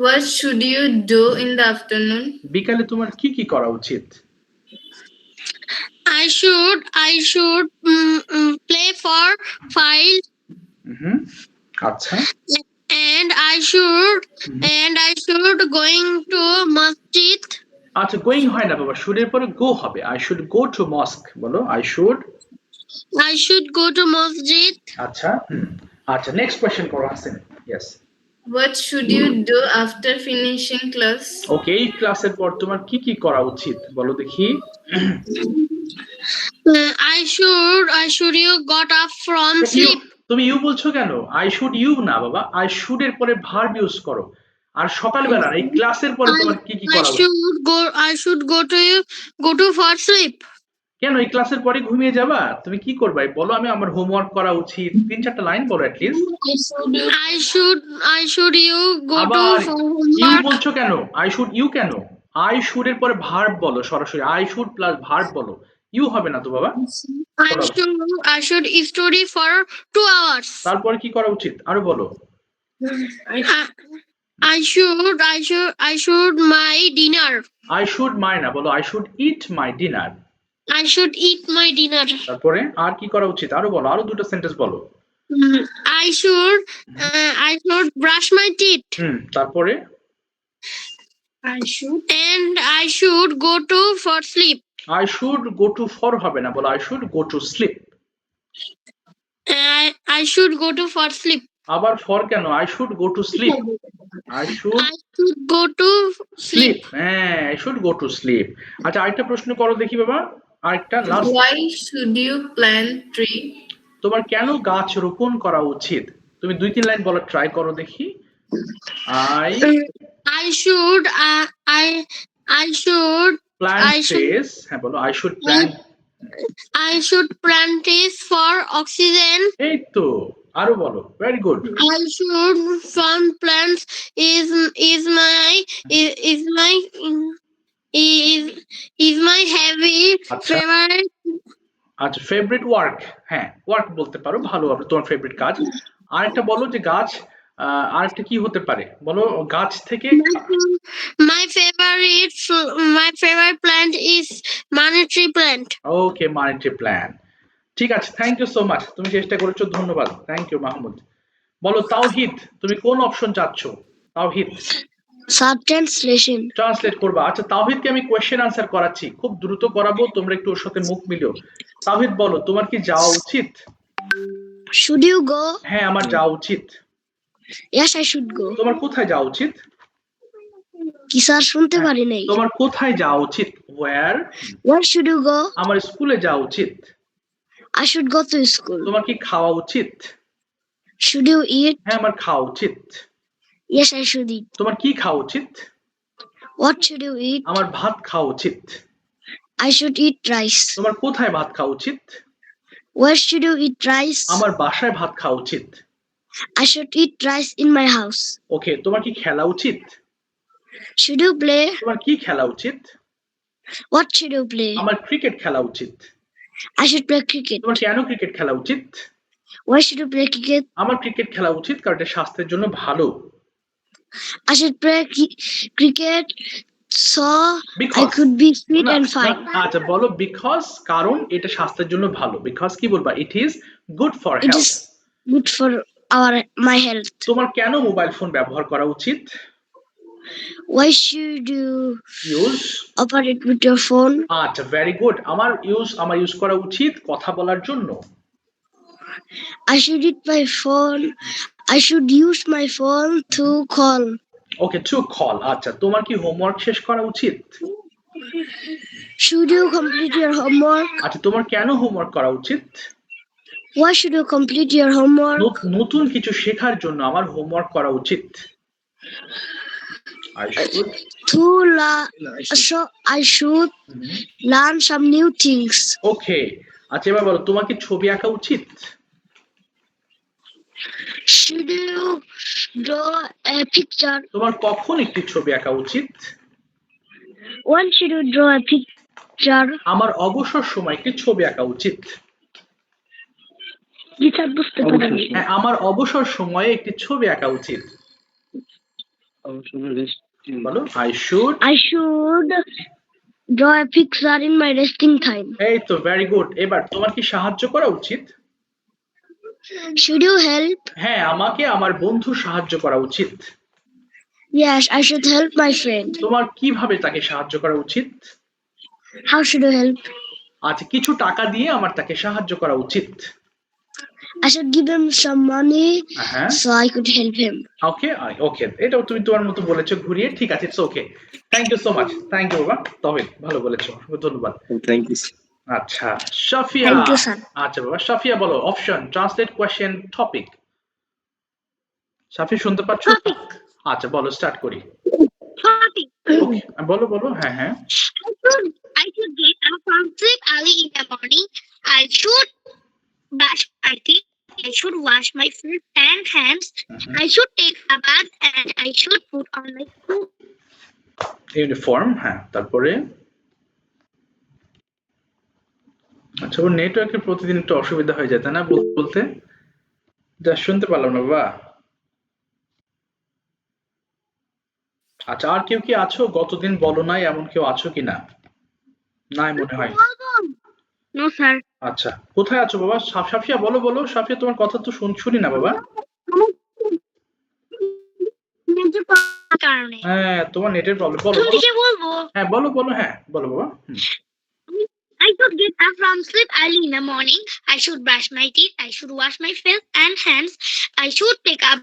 What should you do in the afternoon? বিকালে তোমার কি কি করা উচিত? I should play for file. আচ্ছা। And I should going to masjid. আচ্ছা, গোয়িং হয় না বাবা, শুডের পরে গো হবে। I should go to mosque বলো, I should go to masjid. আচ্ছা, আচ্ছা নেক্সট কোশ্চেন করো Hasin. Yes. What should you do after finishing class? Okay, এই ক্লাসের পর তোমার কি কি করা উচিত বলো দেখি। I should you got up from sleep. তুমি ইউ বলছো কেন? আই শুড ইউ না বাবা, আই শুড এর পরে ভার্ব ইউজ করো। আর সকালবেলা এই ক্লাসের পরে তোমার কি কি করা উচিত? I should go to for sleep. কেন এই ক্লাসের পরে ঘুমিয়ে যাবা? তুমি কি করবা বলো, আমি আমার হোমওয়ার্ক করা উচিত, 3-4টা লাইন বলো at least. I should you go to for you homework. বলছো কেন? আই শুড ইউ কেন? আই শুড এর পরে ভার্ব বলো, সরাসরি আই শুড প্লাস ভার্ব বলো, ইউ হবে না তো বাবা। I should study for 2 hours. তারপরে কি করা উচিত আরো বলো? I should my dinner. I should my না বলো I should eat my dinner. I should eat my dinner. তারপরে আর কি করা উচিত আরো বলো, আরো দুটো সেন্টেন্স বলো। I should brush my teeth. তারপরে And I should go to for sleep. I should go to for হবে না, বলো I should go to sleep. I should go to for sleep. আবার for কেন? I should go to sleep. I should go to sleep. হ্যাঁ, I should go to sleep. আচ্ছা আরেকটা প্রশ্ন করো দেখি বাবা, আরেকটা last. Why should you plant tree? তোমার কেন গাছ রোপণ করা উচিত? তুমি 2-3 লাইন বলা ট্রাই করো দেখি। I should plant trees, হ্যাঁ বলো I should plant trees for oxygen. এই তো, আরো বলো, very good. I should plant plants is my habit. Favorite. আচ্ছা ফেভারিট ওয়ার্ক, হ্যাঁ ওয়ার্ক বলতে পারো, ভালো হবে তোমার ফেভারিট কাজ। আরেকটা বলো যে গাছ আরেকটা কি হতে পারে বলো, গাছ থেকে। My favorite plant is money tree plant. Okay, money tree plant. ঠিক আছে, থ্যাংক ইউ সো মাচ, তুমি চেষ্টা করেছো, ধন্যবাদ, থ্যাংক ইউ মাহমুদ। বলো তাওহিদ, তুমি কোন অপশন চাচ্ছ? তাওহিদ Translation. ট্রান্সলেট করবা। আচ্ছা তাওহিদকে আমি কোয়েশ্চেন আনসার করাচ্ছি, খুব দ্রুত করাবো, তোমরা একটু ওর সাথে মুখ মিলিও। তাওহিদ বলো তোমার কি যাওয়া উচিত? Should you go? হ্যাঁ আমার যাওয়া উচিত। Yes, I should go. তোমার কোথায় যাওয়া উচিত? কি স্যার শুনতে পারি নাই। তোমার কোথায় যাওয়া উচিত? Where should you go? আমার স্কুলে যাওয়া উচিত। I should go to school. তোমার কি খাওয়া উচিত? Should you eat? হ্যাঁ আমার খাওয়া উচিত। Yes, I should eat. তোমার কি খাওয়া উচিত? What should you eat? আমার ভাত খাওয়া উচিত। I should eat rice. তোমার কোথায় ভাত খাওয়া উচিত? Where should you eat rice? আমার বাসায় ভাত খাওয়া উচিত। I should eat rice in my house. ওকে, তোমার কি খেলা উচিত? Should you play? তোমার কি খেলা উচিত? What should you play? আমার ক্রিকেট খেলা উচিত। I should play cricket. তোমার কেন ক্রিকেট খেলা উচিত? Why should you play cricket? আমার ক্রিকেট খেলা উচিত কারণ এটা স্বাস্থ্যের জন্য ভালো। I should play cricket so Because. I could be fit and fine. আচ্ছা বলো বিকজ, কারণ এটা স্বাস্থ্যের জন্য ভালো। বিকজ কি বলবা? It is good for It health. is good for my health. তোমার কেন মোবাইল ফোন ব্যবহার করা উচিত? Why should you use operate with your phone? আচ্ছা ভেরি গুড। আমার ইউজ করা উচিত কথা বলার জন্য। I should eat my phone. I should use my phone to call. Okay, to call. আচ্ছা তোমার কি হোমওয়ার্ক শেষ করা উচিত? Should you complete your homework? আচ্ছা তোমার কেন হোমওয়ার্ক করা উচিত? Why should you complete your homework? নতুন কিছু শেখার জন্য আমার হোমওয়ার্ক করা উচিত। I should learn some new things. ওকে, আচ্ছা এবার বলো তোমার কি ছবি আঁকা উচিত? Should you draw a picture? তোমার কখন একটি ছবি আঁকা উচিত? When should you draw a picture? আমার অবসর সময় একটি ছবি আঁকা উচিত। হ্যাঁ, আমার অবসর সময়ে একটি ছবি আঁকা উচিত। বলো I should draw a picture in my resting time. এই তো ভেরি গুড। এবার তোমার কি সাহায্য করা উচিত? Should you help? হ্যাঁ, আমাকে আমার বন্ধু সাহায্য করা উচিত। Yes, I should help my friend. তোমার কিভাবে তাকে সাহায্য করা উচিত? How should you help? আচ্ছা কিছু টাকা দিয়ে আমার তাকে সাহায্য করা উচিত। I should give him some money হ্যাঁ so I could help him. ওকে ওকে, এটাও তুমি তোমার মতো বলেছো ঘুরিয়ে, ঠিক আছে, it's okay. Thank you so much, thank you বাবা, তবে ভালো বলেছো, ধন্যবাদ। Thank you. আচ্ছা সাফিয়া। Thank you, sir. আচ্ছা বাবা সাফিয়া বলো option, translate question, topic. Safia শুনতে পাচ্ছো? আচ্ছা বলো, স্টার্ট করি। Topic. ওকে বলো বলো, হ্যাঁ হ্যাঁ। I should get up from sleep early in the morning. I should brush my teeth. I should wash my face and hands. I should take a bath and I should put on my shoes. Uniform, হ্যাঁ তারপরে? আচ্ছা, ওর নেটওয়ার্কের প্রতিদিন একটু অসুবিধা হয়ে যায় তাই না বলতে? যা শুনতে পারলাম না বাবা। আচ্ছা, আর কেউ কি আছো গতদিন বলো নাই এমন কেউ আছো কিনা? নাই মনে হয়। No, sir. আচ্ছা, কোথায় আছো বাবা? সাফিয়া বলো বলো, সাফিয়া তোমার কথা তো শুনি না বাবা। কারণে হ্যাঁ, তোমার নেটের প্রবলেম, বলো প্রথম বলো। দিকে বলবো হ্যাঁ বলো বলো, হ্যাঁ বলো বাবা। I should get up from sleep early in the morning. I should brush my teeth. I should wash my face and hands. I should take a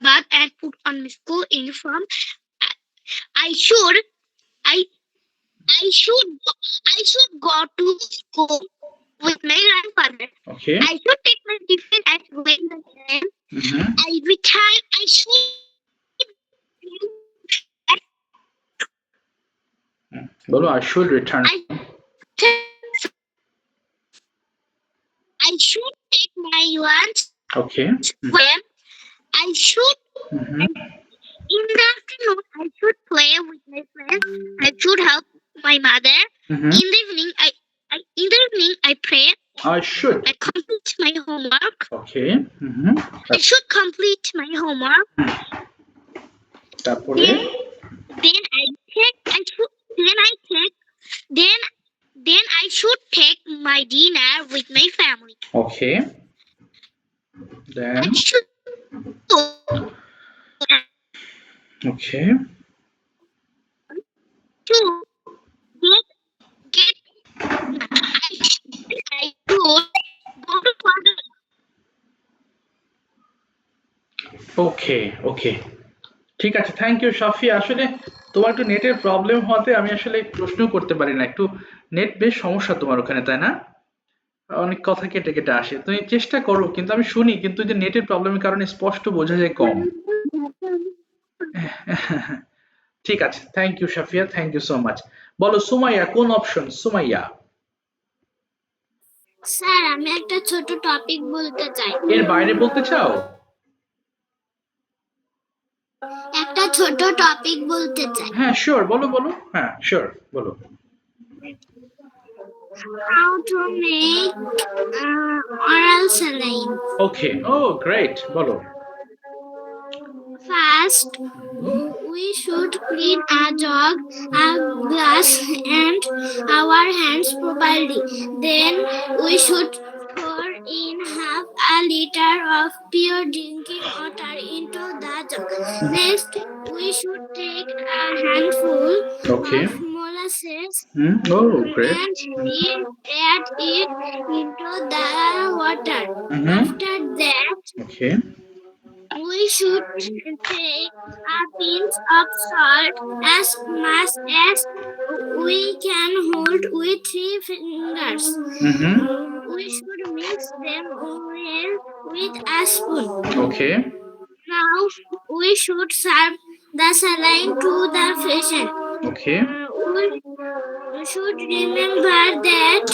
bath and put on my school uniform. I should I I should go to school with my grandfather. Okay. I should take my tiffin at 11 a.m. Hmm, Every time I should বলো I should return. I should take my lunch okay. when I should hmm, in the afternoon I should play with my friends. I should help my mother. Hmm, In the evening in the evening I pray. I should. I complete my homework. Okay. Hmm, I should complete my homework. তারপরে Then I should take my dinner with my family. Okay, then I should okay, to get I should go to father. ওকে, ওকে, ঠিক আছে, thank you Safia. আসলে তোমার একটু নেটের problem হওয়াতে আমি আসলে প্রশ্ন করতে পারি না, একটু নেট বেশ সমস্যা তোমার ওখানে তাই না? অনেক কথা কেটে কেটে আসে, তুমি চেষ্টা করো কিন্তু আমি শুনি, কিন্তু যে নেটের প্রবলেমের কারণে স্পষ্ট বোঝা যায় কম। ঠিক আছে, thank you Safia, thank you so much. বলো সুমাইয়া, কোন অপশন সুমাইয়া? স্যার আমি একটা ছোট টপিক বলতে চাই। এর বাইরে বলতে চাও? একটা ছোট টপিক বলতে চাই। হ্যাঁ শিওর, বলো বলো, হ্যাঁ শিওর বলো। How to make oral saline. Okay, oh great, বলো। First, we should clean a jug, a glass, and our hands properly. Then we should pour in half a liter of pure drinking water into the jug. Next, we should take a handful Okay. of molasses oh great. and add it into the water. Mhm. After that, okay, we should take a pinch of salt as much as we can hold with 3 fingers. We should mix them well with a spoon. Okay, Now we should serve the saline to the patient. Okay, We should remember that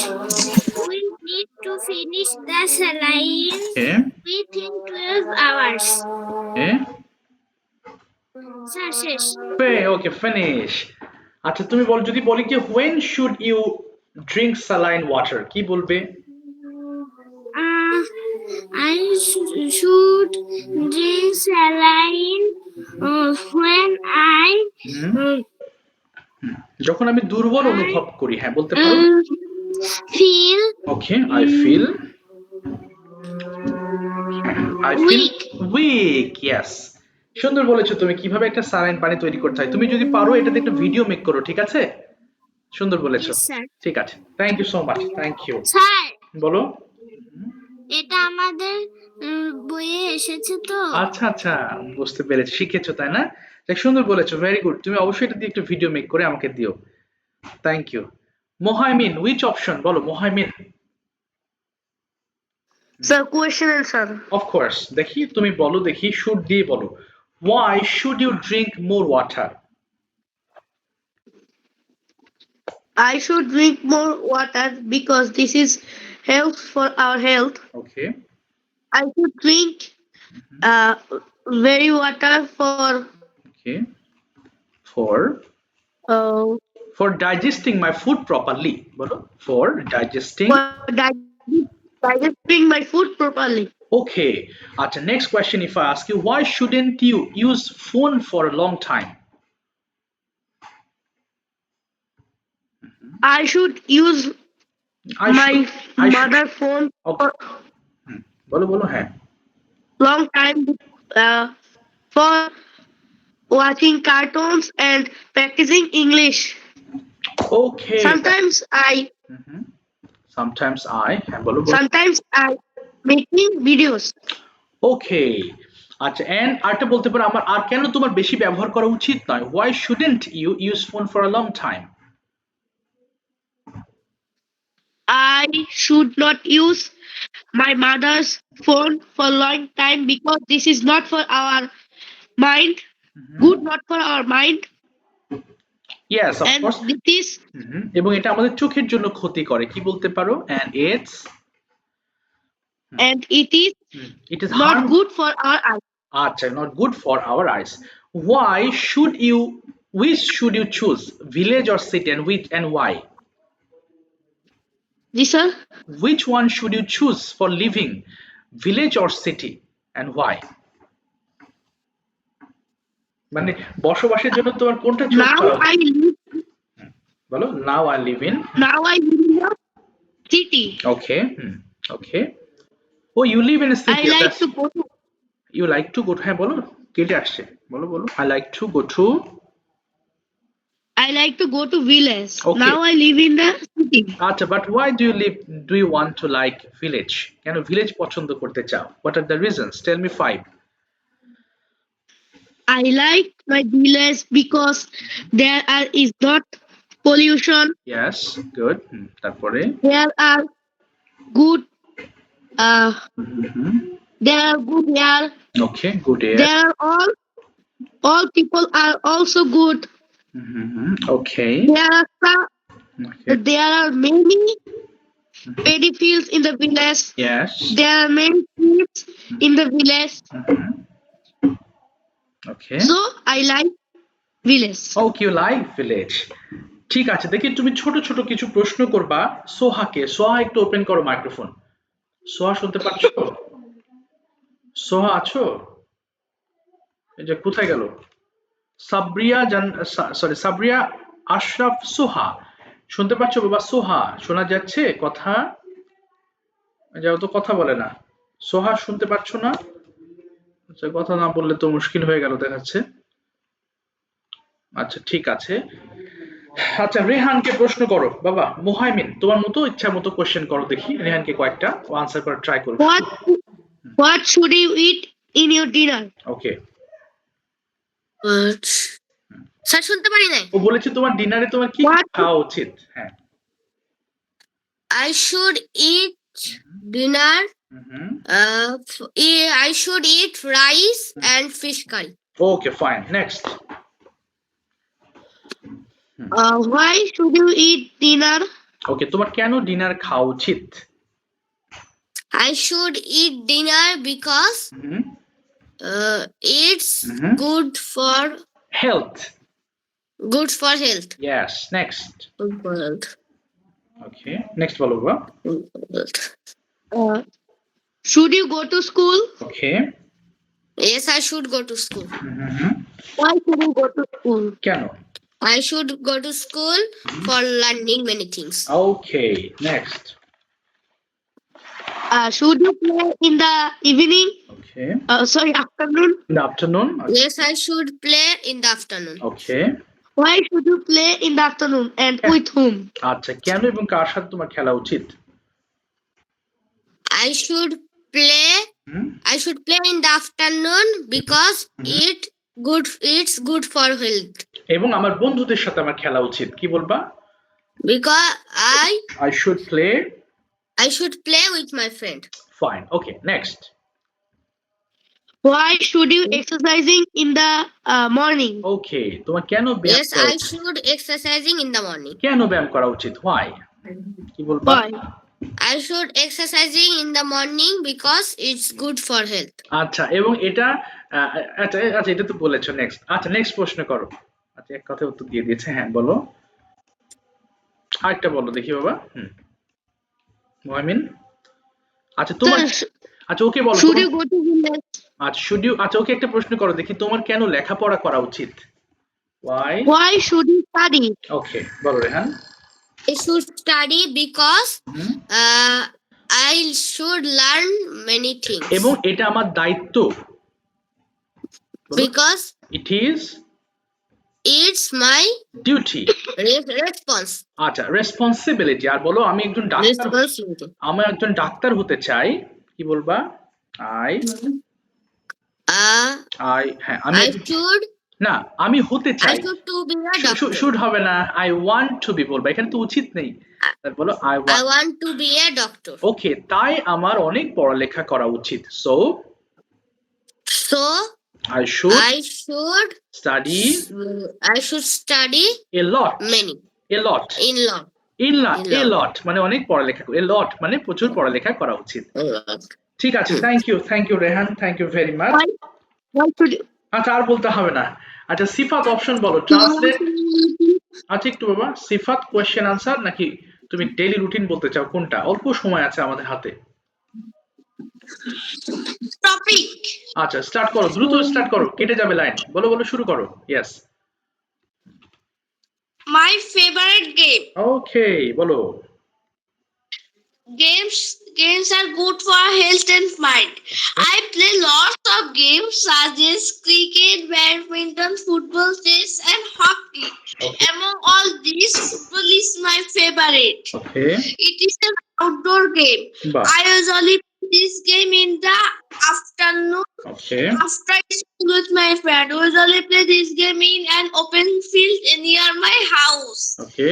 we need to finish the saline okay, within 12 hours. Okay, Sir, শেষ। Okay finish. আচ্ছা তুমি বল, যদি বলি যে when should you drink saline water, কি বলবে? I should drink saline when I যখন আমি দুর্বল অনুভব করি, হ্যাঁ বলতে পারো। feel okay, I feel weak, yes, সুন্দর বলেছো তুমি। কিভাবে একটা স্যালাইন পানি তৈরি করতে হয় তুমি যদি পারো এটাতে একটা ভিডিও মেক করো, ঠিক আছে? সুন্দর বলেছো। Yes, sir. ঠিক আছে, thank you so much, thank you. Sir বলো। এটা আমাদের বইয়ে এসেছে তো। আচ্ছা আচ্ছা, বুঝতে পেরেছি, শিখেছো তাই না? দেখ সুন্দর বলেছো, ভেরি গুড। তুমি অবশ্যই এটা দিয়ে একটা ভিডিও মেক করে আমাকে দিও। Thank you. Mohaimin, which option বলো Mohaimin? Sir, question answer. Of course, দেখি তুমি বলো, দেখি শুড দিয়ে বলো। Why should you drink more water? I should drink more water because this is health for our health. Okay. I should drink very water for Okay. For uh, for digesting my food properly. বলো, for digesting. For digesting my food properly. Okay. Acha, next question, if I ask you, why shouldn't you use phone for a long time? I should use my mother phone Okay. বলো বলো, হ্যাঁ। long time for watching cartoons and practicing English. Okay. Sometimes হ্যাঁ, বলো বলো। sometimes I making videos. Okay. আচ্ছা, and আরেকটা বলতে পারো আমার, আর কেন তোমার বেশি ব্যবহার করা উচিত নয়? Why shouldn't you use phone for a long time? I should not use my mother's phone for a long time because this is not for our mind, good not for our mind, Yes, of and course. this is এবং এটা আমাদের চোখের জন্য ক্ষতি করে, কি বলতে পারো? And it is it is not good for our eyes. আচ্ছা, not good for our eyes. Which should you choose, village or city, and why? Yes, sir. Which one should you choose for living, village or city, and why? মানে বসবাসের জন্য তোমার কোনটা choose Now করা? I live বলো, now I live in a city. Okay. Okay. Oh, you live in a city. I like to go to You like to go to, হ্যাঁ বলো, কেটে আসছে, বলো বলো। I like to go to village. Okay. Now I live in the city. আচ্ছা, but why do you want to like village? কেন village পছন্দ করতে চাও? What are the reasons? Tell me 5. I like my village because there is not pollution. Yes, good. তারপরে There are good there are good air. Okay, good air. There are all people are also good. Okay. There are many paddy fields in the village. Yes. There are many trees in the village. Okay. So I like village. Okay, you like village. ঠিক আছে, দেখি তুমি ছোট ছোট কিছু প্রশ্ন করবা সোহাকে। সোহা, একটু ওপেন করো মাইক্রোফোন। সোহা, শুনতে পাচ্ছো? সোহা আছো? এই যে কোথায় গেল? সাবরিয়া আশরাফ সোহা, শুনতে পাচ্ছো বাবা? সোহা, শোনা যাচ্ছে কথা? যাও তো, কথা বলে না। সোহা, শুনতে পাচ্ছো না? আচ্ছা, কথা না বললে তো মুশকিল হয়ে গেল দেখাচ্ছে। আচ্ছা, ঠিক আছে। আচ্ছা, রেহানকে প্রশ্ন করো বাবা। মুহাইমিন, তোমার মতো ইচ্ছা মতো কোশ্চেন করো, দেখি রেহানকে কয়েকটা আনসার করার ট্রাই করো। What should you eat in your dinner? Okay. Sir শুনতে পারি নাই। ও বলেছে তোমার ডিনারে তোমার কি খাওয়া উচিত। হ্যাঁ, I should eat dinner. I should eat rice and fish curry. Okay, fine. Next. Why should you eat dinner? ওকে, তোমার কেন ডিনার খাওয়া উচিত? I should eat dinner because it's good for health. health. Yes, next. Good for health. Okay, next বলো বাবা। Should you go to school? Okay. Yes, I should go to school. Why should you go to school? কেন? I should go to school for learning many things. Okay, next. Should you play in the evening? Okay. Afternoon. In the afternoon? Yes, I should play in the afternoon. Okay. Why should you play in the afternoon and with whom? আচ্ছা, কেন এবং কার সাথে তোমার খেলা উচিত? I should play in the afternoon because it's good for health. এবং আমার বন্ধুদের সাথে আমার খেলা উচিত, কি বলবা? Because I should play with my friend. Fine. Okay, next. Why should you exercising in the morning? Okay, তোমার কেন ব্যায়াম Yes, I should exercising in the morning. কেন ব্যায়াম করা উচিত? Why? কি বলবা? Why? I should exercising in the morning because it's good for health. আচ্ছা, এবং এটা আচ্ছা এটা তো বলেছো। নেক্সট। আচ্ছা, নেক্সট প্রশ্ন করো। আচ্ছা, এক কথা উত্তর দিয়ে দিয়েছে। হ্যাঁ, বলো। আরেকটা বলো দেখি বাবা। মুহাইমিন, আচ্ছা তোমার, আচ্ছা ওকে বলো Should তোমার, you go to village? আচ্ছা আচ্ছা ওকে একটা প্রশ্ন করো দেখি, তোমার কেন লেখাপড়া করা উচিত? Why? Why should you study? ওকে বলো Rehan. I should study because hmm. I should learn many things. এবং এটা আমার দায়িত্ব। Because It is it's my duty. response. আচ্ছা রেসপন্সিবিলিটি। আর বলো আমি একজন ডাক্তার, Responsibility. আমি একজন ডাক্তার হতে চাই, কি বলবা? হ্যাঁ আমি I should না আমি হতে চাই, to be a doctor. Should হবে না, আই ওয়ান্ট টু বি বলবা, এখানে তো উচিত নেই। বলো I I want to be a doctor. ওকে, তাই আমার অনেক পড়ালেখা করা উচিত। So So I should I should study a lot. many A lot. in law. A lot মানে অনেক পড়ালেখা, a lot মানে প্রচুর পড়ালেখা করা উচিত। ঠিক আছে, thank you Rehan, thank you very much. Why should you? আচ্ছা আর বলতে হবে না। আচ্ছা সিফাত অপশন বলো, ট্রান্সলেট। আচ্ছা একটু বাবা, সিফাত কোয়েশ্চেন আনসার নাকি তুমি ডেইলি রুটিন বলতে চাও, কোনটা? অল্প সময় আছে আমাদের হাতে। Topic. আচ্ছা স্টার্ট করো, দ্রুত স্টার্ট করো, কেটে যাবে লাইন। বলো শুরু করো। ইয়েস। My favorite game. ওকে বলো। Games are good for health and mind. I play lots of games such as cricket, badminton, football, chess, and hockey. Okay. Among all these, football is my favorite. Okay It is an outdoor game. বাহ। I usually play this game in the afternoon okay after school with my friend. We usually play this game in an open field near my house. Okay